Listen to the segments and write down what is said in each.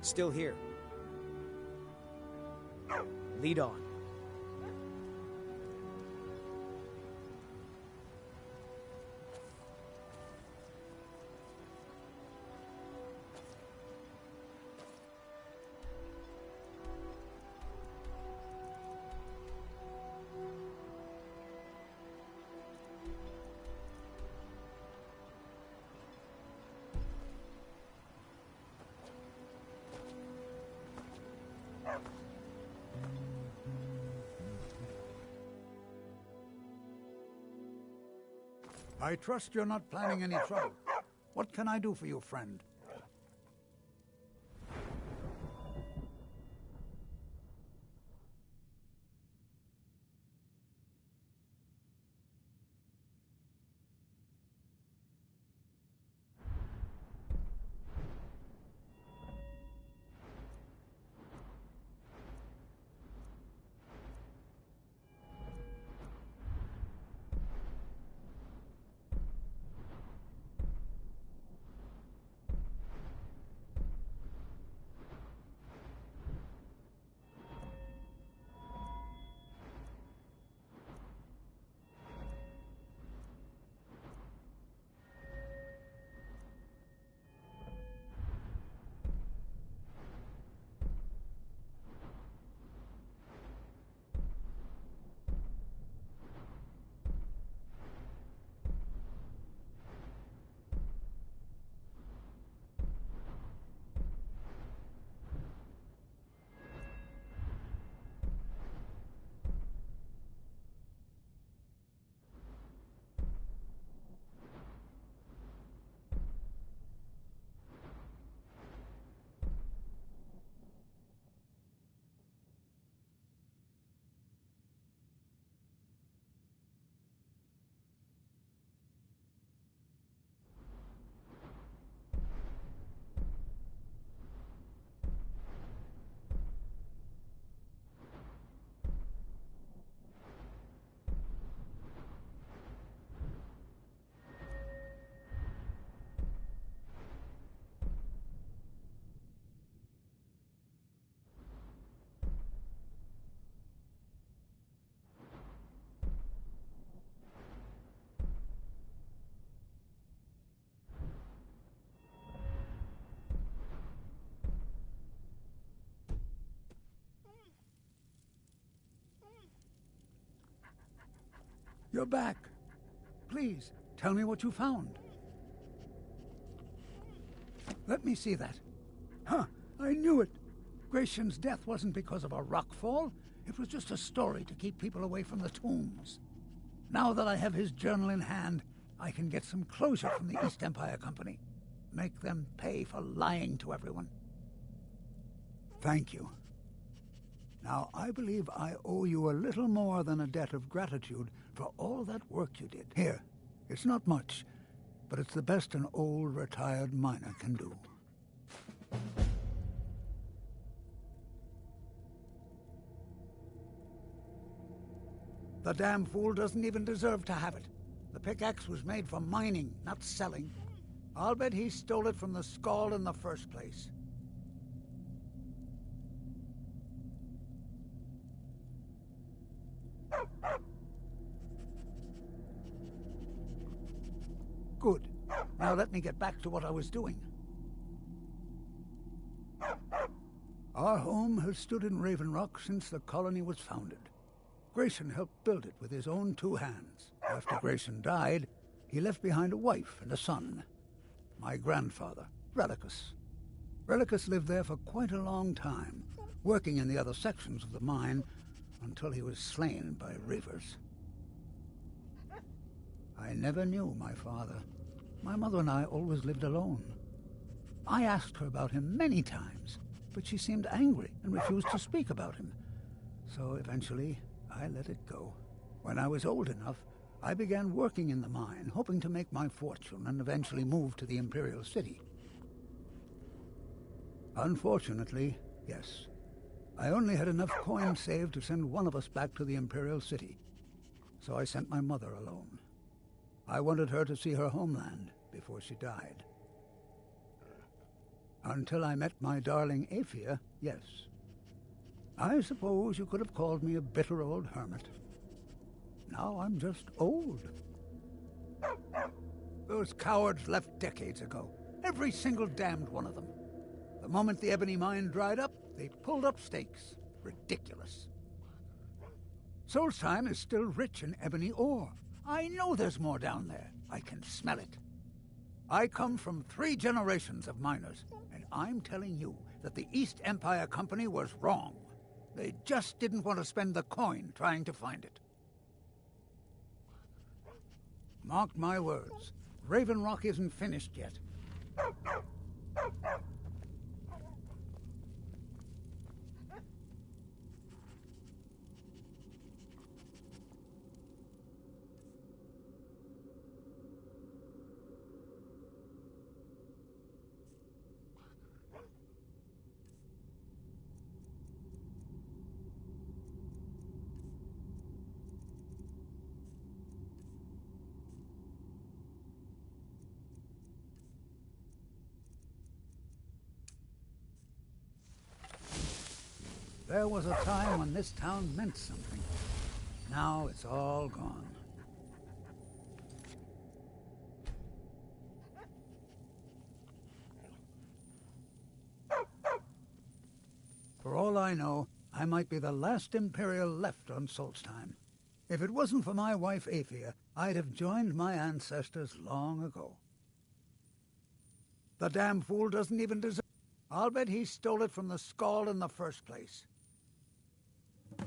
Still here. Lead on. I trust you're not planning any trouble. What can I do for you, friend? You're back. Please, tell me what you found. Let me see that. Huh, I knew it. Gratian's death wasn't because of a rockfall. It was just a story to keep people away from the tombs. Now that I have his journal in hand, I can get some closure from the East Empire Company. Make them pay for lying to everyone. Thank you. Now, I believe I owe you a little more than a debt of gratitude for all that work you did. Here, it's not much, but it's the best an old retired miner can do. The damn fool doesn't even deserve to have it. The pickaxe was made for mining, not selling. I'll bet he stole it from the Skald in the first place. Good. Now let me get back to what I was doing. Our home has stood in Raven Rock since the colony was founded. Grayson helped build it with his own 2 hands. After Grayson died, he left behind a wife and a son. My grandfather, Relicus. Relicus lived there for quite a long time, working in the other sections of the mine until he was slain by reavers. I never knew my father. My mother and I always lived alone. I asked her about him many times, but she seemed angry and refused to speak about him. So eventually, I let it go. When I was old enough, I began working in the mine, hoping to make my fortune and eventually move to the Imperial City. Unfortunately, yes, I only had enough coin saved to send one of us back to the Imperial City. So I sent my mother alone. I wanted her to see her homeland before she died. Until I met my darling Aphia, yes. I suppose you could have called me a bitter old hermit. Now I'm just old. Those cowards left decades ago. Every single damned one of them. The moment the ebony mine dried up, they pulled up stakes. Ridiculous. Solstheim is still rich in ebony ore. I know there's more down there. I can smell it. I come from 3 generations of miners, and I'm telling you that the East Empire Company was wrong. They just didn't want to spend the coin trying to find it. Mark my words, Raven Rock isn't finished yet. There was a time when this town meant something. Now it's all gone. For all I know, I might be the last Imperial left on Solstheim. If it wasn't for my wife Aphia, I'd have joined my ancestors long ago. The damn fool doesn't even deserve it. I'll bet he stole it from the Skald in the first place.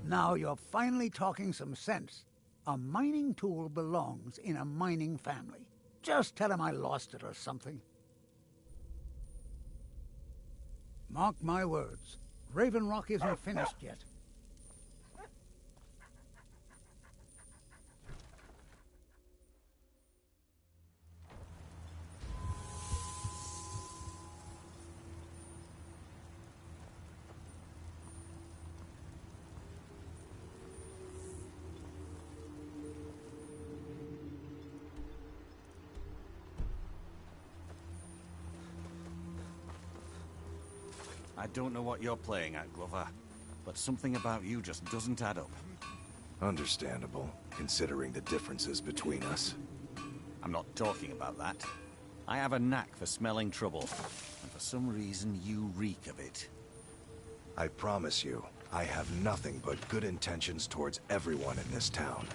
Now you're finally talking some sense. A mining tool belongs in a mining family. Just tell him I lost it or something. Mark my words, Raven Rock isn't finished yet. I don't know what you're playing at, Glover, but something about you just doesn't add up. Understandable, considering the differences between us. I'm not talking about that. I have a knack for smelling trouble, and for some reason you reek of it. I promise you, I have nothing but good intentions towards everyone in this town.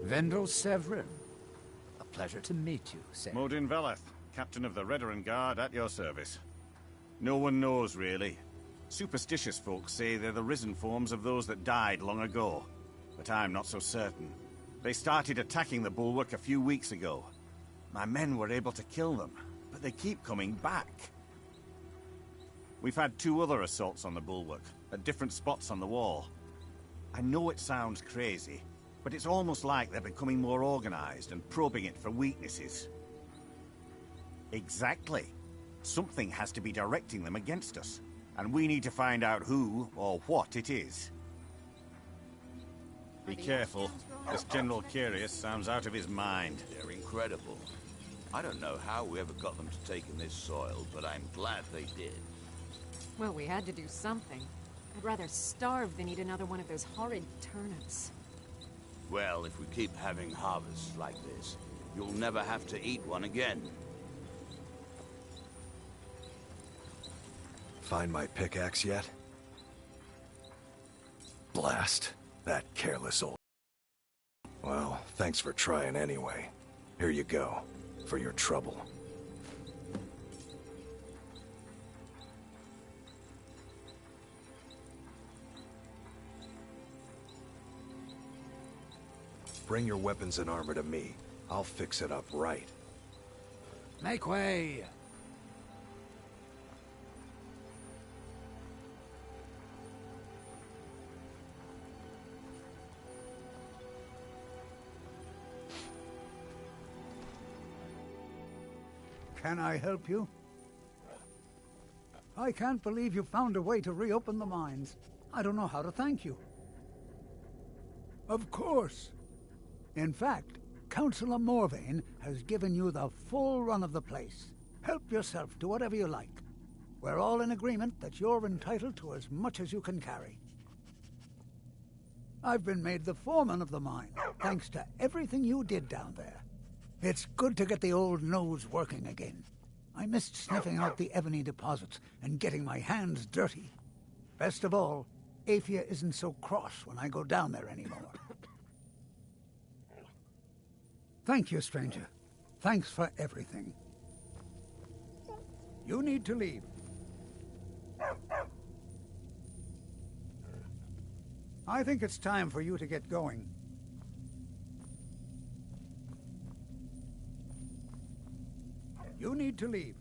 Vendel Severin. A pleasure to meet you, sir. Modin Veleth, Captain of the Redoran Guard at your service. No one knows, really. Superstitious folks say they're the risen forms of those that died long ago. But I'm not so certain. They started attacking the bulwark a few weeks ago. My men were able to kill them, but they keep coming back. We've had 2 other assaults on the bulwark, at different spots on the wall. I know it sounds crazy, but it's almost like they're becoming more organized and probing it for weaknesses. Exactly. Something has to be directing them against us, and we need to find out who or what it is. Be careful. This General Curious sounds out of his mind. They're incredible. I don't know how we ever got them to take in this soil, but I'm glad they did. Well, we had to do something. I'd rather starve than eat another one of those horrid turnips. Well, if we keep having harvests like this, you'll never have to eat one again. Find my pickaxe yet? Blast. That careless old... Well, thanks for trying anyway. Here you go, for your trouble. Bring your weapons and armor to me. I'll fix it up right. Make way! Can I help you? I can't believe you found a way to reopen the mines. I don't know how to thank you. Of course. In fact, Councillor Morvain has given you the full run of the place. Help yourself to whatever you like. We're all in agreement that you're entitled to as much as you can carry. I've been made the foreman of the mine, thanks to everything you did down there. It's good to get the old nose working again. I missed sniffing out the ebony deposits and getting my hands dirty. Best of all, Aphia isn't so cross when I go down there anymore. Thank you, stranger. Thanks for everything. You need to leave. I think it's time for you to get going. You need to leave.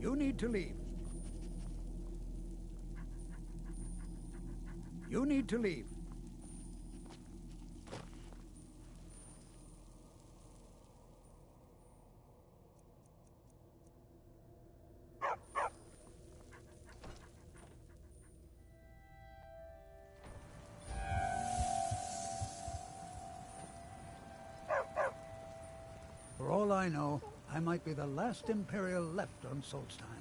You need to leave. You need to leave. For all I know, I might be the last Imperial left on Solstheim.